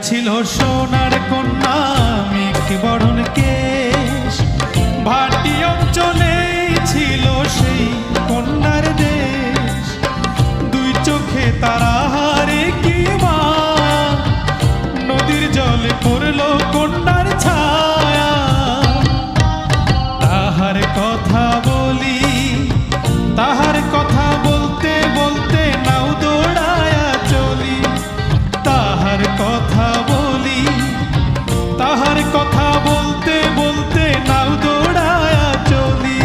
ছিল সোনার কন্যা মেঘ বরণ কেশ, ভাটি অঞ্চলে ছিল সেই কন্যার দেশ। দুই চোখে তারা হারে কি মা, নদীর জলে পড়লো কন্যার ছায়া। তাহার কথা বলি, তাহার কথা বলতে বলতে নাও দৌড়ায়া চলি। তাহার কথা বলি, তাহার কথা বলতে বলতে নাও দৌড়ায়া চলি।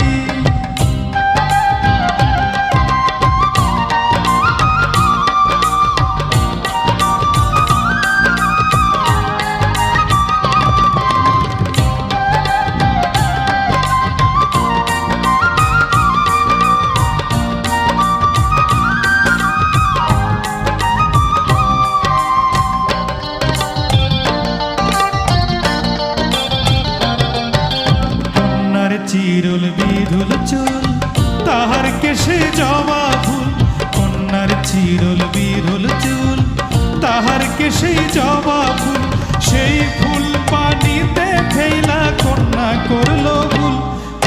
চিরুল বিধুল চুল, তাহার কেশে জবা ফুল। কন্যার চিরুল বিধুল চুল, তাহার কেশে জবা ফুল। সেই ফুল পানিতে ফেলা কন্যা করলো ভুল।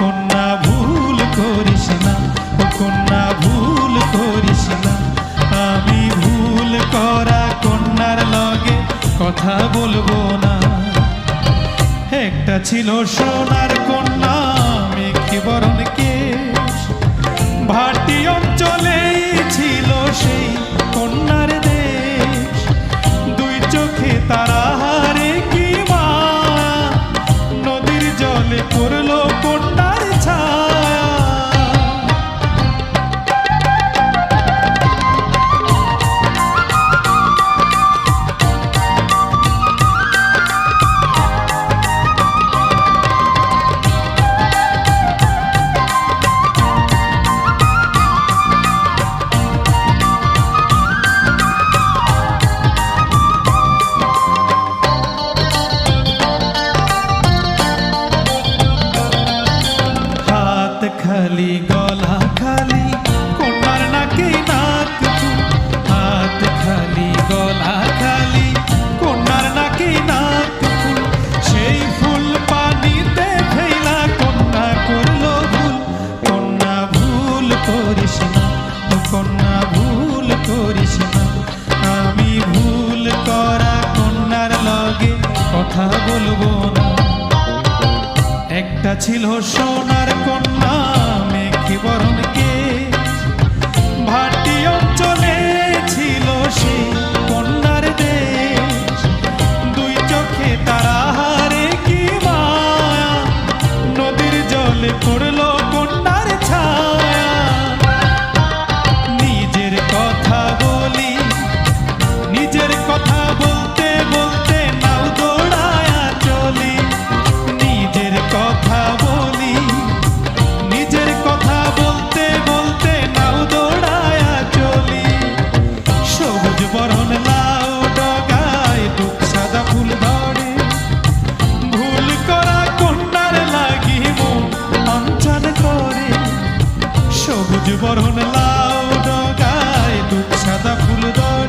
কন্যা ভুল করিস না, ও কন্যা ভুল করিস না। আমি ভুল করা কন্যার লগে কথা বলবো না। একটা ছিল সোনার কন্যা মেঘ বরণ কেশ, ভাটি অঞ্চলে ছিল সেই কন্যার দেশ। দুই চোখে তারা হারে কি মা, নদীর জলে পড়লো কন্যার ছায়া। খালি গলা খালি কন্যার নাকে নাক ফুল। হাত খালি গলা খালি কন্যার নাকে নাক ফুল। সেই ফুল পানিতে ফেলা কন্যা করলো ভুল। কন্যা ভুল করিস না, ও কন্যা ভুল করিস না। আমি ভুল করা কন্যার লগে কথা বলবো না। একটা ছিল সোনার কন্যা মেঘ বরণ কেশ, ভাটি অঞ্চলে ছিল সেই কন্যার দেশ। দুই চোখে তারা হারে কি মায়া, নদীর জলে পড়লো কন্যার ছায়া। নিজের কথা বলি, নিজের কথা বলতে বলতে নাও দৌড়ায়া চলি। নিজের কথা বলি, নিজের কথা বলতে বলতে নাও দৌড়ায়া চলি। সবুজ বরণ লাউ ডগায় দুঃখ সাদা ফুল ধরে, ভুল করা কন্যার লাগি মন অঞ্চল করে। সবুজ বরণ লাউ ডগায় দুঃখ সাদা ফুল ধরে।